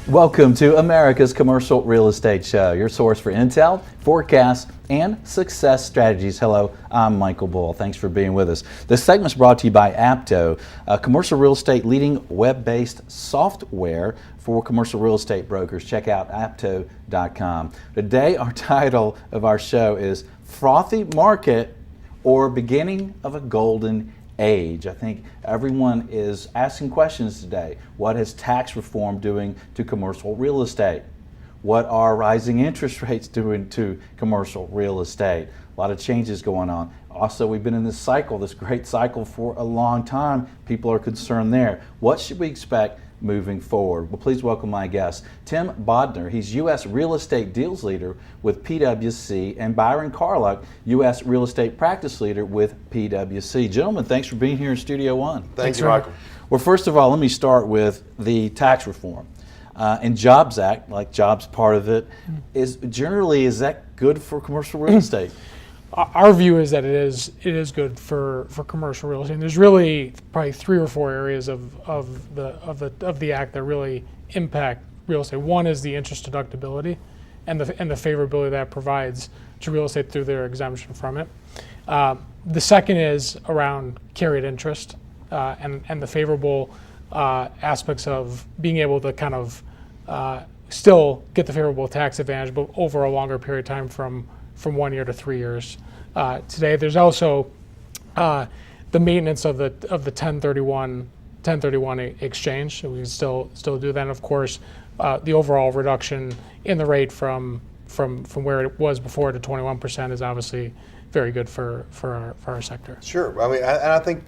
Welcome to America's Commercial Real Estate Show, your source for intel, forecasts, and success strategies. Hello, I'm Michael Bull. Thanks for being with us. This segment is brought to you by Apto, a commercial real estate leading web-based software for commercial real estate brokers. Check out apto.com. Today, our title of our show is Frothy Market or Beginning of a Golden Age. I think everyone is asking questions today. What is tax reform doing to commercial real estate? What are rising interest rates doing to commercial real estate? A lot of changes going on. Also, we've been in this cycle, this great cycle for a long time. People are concerned there. What should we expect moving forward? Well, please welcome my guest, Tim Bodner. He's U.S. Real Estate Deals Leader with PwC, and Byron Carlock, U.S. Real Estate Practice Leader with PwC. Gentlemen, thanks for being here in Studio One. Thanks, Michael. Well, first of all, let me start with the tax reform. And Jobs Act, like jobs part of it, is that good for commercial real estate? Our view is that it is good for commercial real estate. And there's really probably 3 or 4 areas of the act that really impact real estate. One is the interest deductibility and the favorability that provides to real estate through their exemption from it. The second is around carried interest and the favorable aspects of being able to kind of still get the favorable tax advantage, but over a longer period of time from 1 year to 3 years. Today, there's also the maintenance of the 1031 exchange. So we can still do that. And of course, the overall reduction in the rate from where it was before to 21% is obviously very good for our sector. Sure. I mean, I think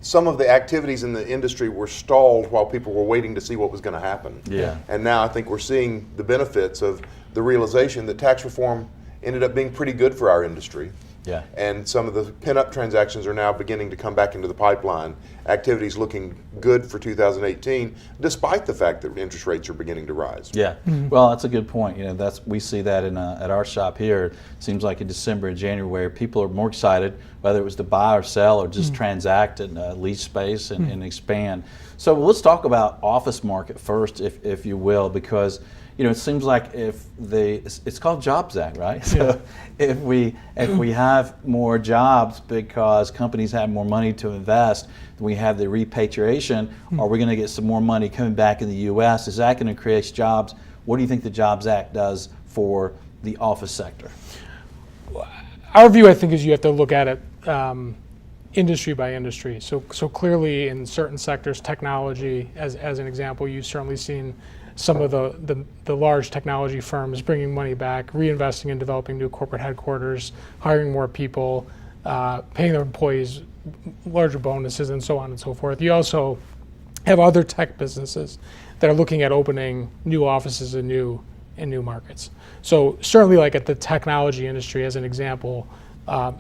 some of the activities in the industry were stalled while people were waiting to see what was going to happen. Yeah. And now I think we're seeing the benefits of the realization that tax reform ended up being pretty good for our industry. Yeah. And some of the pin-up transactions are now beginning to come back into the pipeline. Activities looking good for 2018, despite the fact that interest rates are beginning to rise. Yeah. Mm-hmm. Well, that's a good point. We see that at our shop here. It seems like in December and January, people are more excited, whether it was to buy or sell or just transact and lease space and expand. So let's talk about office market first, if you will, because it seems like it's called Jobs Act, right? So if we have more jobs because companies have more money to invest, we have the repatriation, are we going to get some more money coming back in the U.S.? Is that going to create jobs? What do you think the Jobs Act does for the office sector? Our view, I think, is you have to look at it industry by industry. So clearly in certain sectors, technology, as an example, you've certainly seen some of the large technology firms bringing money back, reinvesting in developing new corporate headquarters, hiring more people, paying their employees larger bonuses, and so on and so forth. You also have other tech businesses that are looking at opening new offices in new markets. So certainly, like at the technology industry, as an example,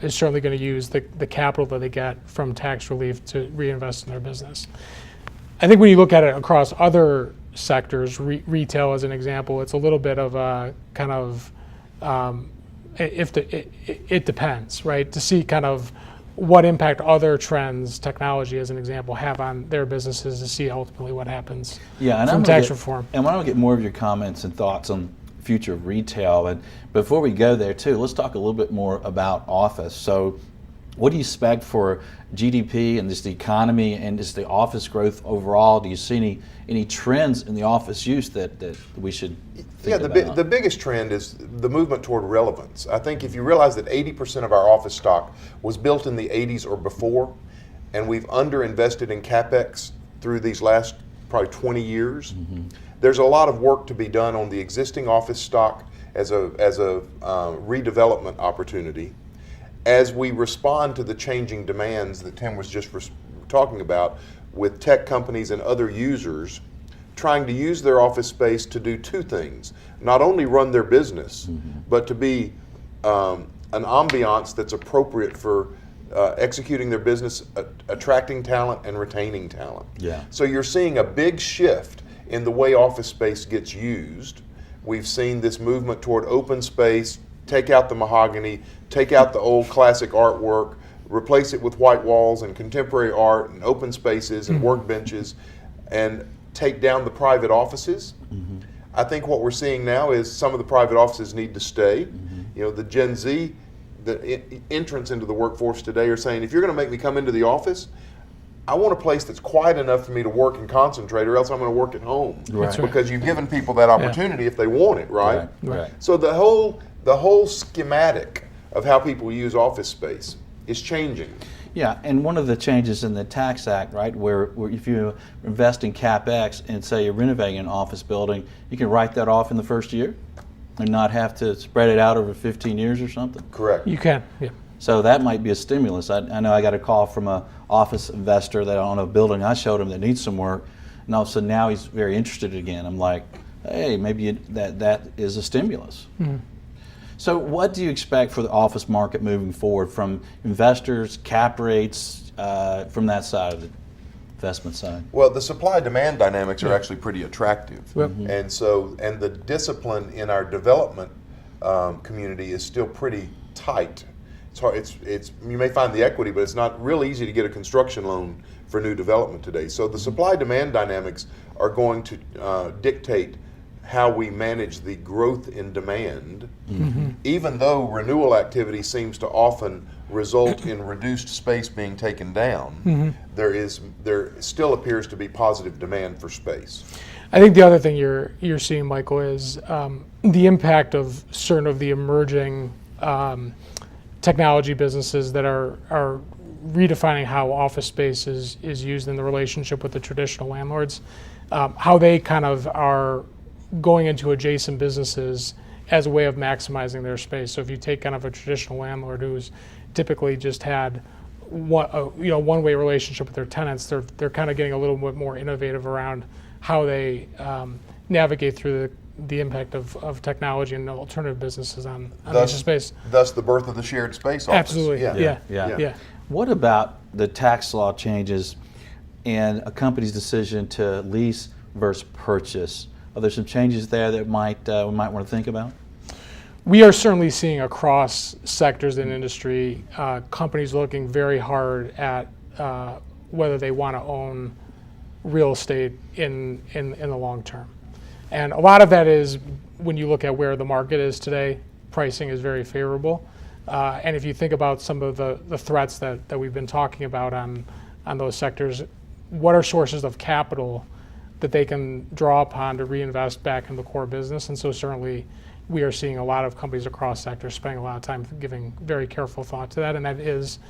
is certainly going to use the capital that they get from tax relief to reinvest in their business. I think when you look at it across other sectors, retail as an example, it's a little bit of a kind of it depends, right? To see kind of what impact other trends, technology as an example, have on their businesses, to see ultimately what happens from tax reform. And I want to get more of your comments and thoughts on future of retail. And before we go there too, let's talk a little bit more about office. So what do you expect for GDP and just the economy and just the office growth overall? Do you see any trends in the office use that we should think about? The biggest trend is the movement toward relevance. I think if you realize that 80% of our office stock was built in the 80s or before, and we've underinvested in CapEx through these last probably 20 years, there's a lot of work to be done on the existing office stock as a redevelopment opportunity. As we respond to the changing demands that Tim was just talking about with tech companies and other users trying to use their office space to do 2 things. Not only run their business, but to be an ambiance that's appropriate for executing their business, attracting talent and retaining talent. Yeah. So you're seeing a big shift in the way office space gets used We've seen this movement toward open space, take out the mahogany, take out the old classic artwork, replace it with white walls and contemporary art and open spaces and workbenches, and take down the private offices. I think what we're seeing now is some of the private offices need to stay. You know, the Gen Z, the entrants into the workforce today are saying, if you're going to make me come into the office, I want a place that's quiet enough for me to work and concentrate, or else I'm going to work at home. Right. Because you've given people that opportunity if they want it, right? Right. So the whole schematic of how people use office space is changing. Yeah, and one of the changes in the Tax Act, right, where if you invest in CapEx and say you're renovating an office building, you can write that off in the first year and not have to spread it out over 15 years or something. Correct. You can, yeah. So that might be a stimulus. I know I got a call from an office investor that on a building I showed him that needs some work, and all of a sudden now he's very interested again. I'm like, hey, maybe that is a stimulus. So what do you expect for the office market moving forward from investors, cap rates, from that side of the investment side? Well, the supply-demand dynamics are actually pretty attractive. Yep. And the discipline in our development community is still pretty tight. It's hard. It's you may find the equity, but it's not real easy to get a construction loan for new development today. So the supply-demand dynamics are going to dictate how we manage the growth in demand, even though renewal activity seems to often result in reduced space being taken down. There still appears to be positive demand for space. I think the other thing you're seeing, Michael, is the impact of certain of the emerging technology businesses that are redefining how office space is used in the relationship with the traditional landlords, how they kind of are going into adjacent businesses as a way of maximizing their space. So if you take kind of a traditional landlord who's typically just had one-way relationship with their tenants, they're kind of getting a little bit more innovative around how they navigate through the impact of technology and alternative businesses on leisure space. Thus the birth of the shared space office. Absolutely, yeah. What about the tax law changes and a company's decision to lease versus purchase? Are there some changes there that we might want to think about? We are certainly seeing across sectors in industry companies looking very hard at whether they want to own real estate in the long term. And a lot of that is when you look at where the market is today, pricing is very favorable. And if you think about some of the threats that we've been talking about on those sectors, what are sources of capital that they can draw upon to reinvest back in the core business? And so certainly we are seeing a lot of companies across sectors spending a lot of time giving very careful thought to that, and that is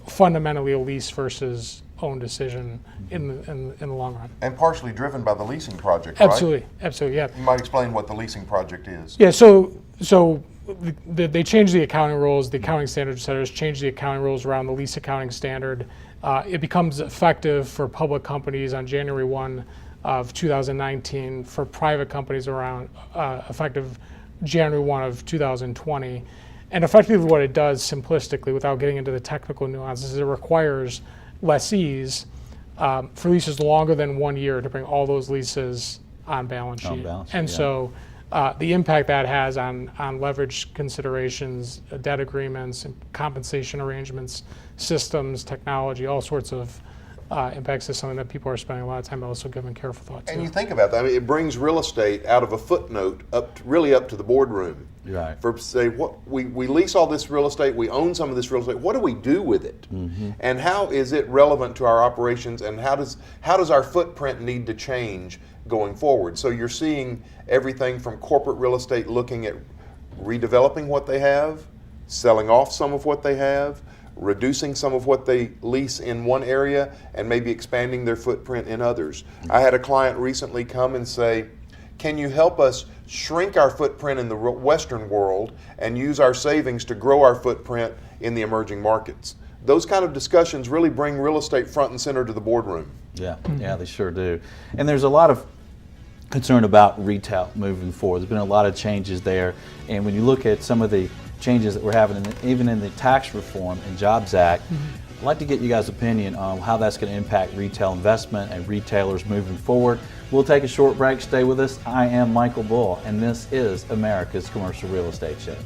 fundamentally a lease versus own decision in the long run. And partially driven by the leasing project, Absolutely, right? absolutely, yeah. You might explain what the leasing project is. Yeah, so they changed the accounting rules, the accounting standard setters changed the accounting rules around the lease accounting standard. It becomes effective for public companies on January 1 of 2019, for private companies around effective January 1 of 2020. And effectively what it does, simplistically, without getting into the technical nuances, is it requires lessees for leases longer than 1 year to bring all those leases on balance sheet. So the impact that has on leverage considerations, debt agreements, and compensation arrangements, systems, technology, all sorts of impacts is something that people are spending a lot of time also giving careful thought to. And you think about that, I mean, it brings real estate out of a footnote up to the boardroom. Right. For say, what we lease all this real estate, we own some of this real estate. What do we do with it? And how is it relevant to our operations? And how does our footprint need to change going forward? So you're seeing everything from corporate real estate looking at redeveloping what they have, selling off some of what they have, reducing some of what they lease in one area, and maybe expanding their footprint in others. I had a client recently come and say, can you help us shrink our footprint in the Western world and use our savings to grow our footprint in the emerging markets? Those kind of discussions really bring real estate front and center to the boardroom. Yeah, yeah, they sure do. And there's a lot of concern about retail moving forward. There's been a lot of changes there. And when you look at some of the changes that we're having, even in the tax reform and Jobs Act, I'd like to get you guys' opinion on how that's going to impact retail investment and retailers moving forward. We'll take a short break. Stay with us. I am Michael Bull, and this is America's Commercial Real Estate Show.